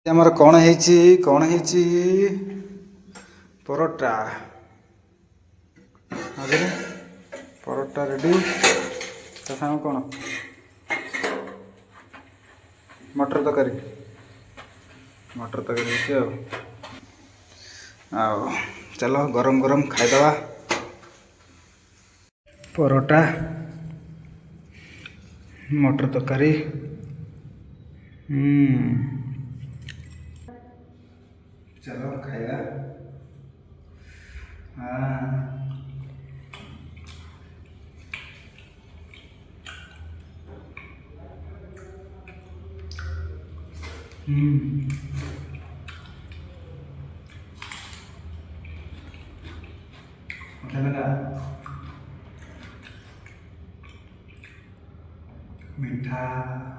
ଆମର କଣ ହେଇଛି ପରଟା ଆଗରେ ପରଟା ରେଡ଼ି ତା ସାଙ୍ଗେ କ'ଣ ମଟର ତରକାରୀ ହେଇଛି ଆଉ ଚାଲ ଗରମ ଗରମ ଖାଇଦେବା ପରଟା मटर तरकारी चलो खाया लगा मीठा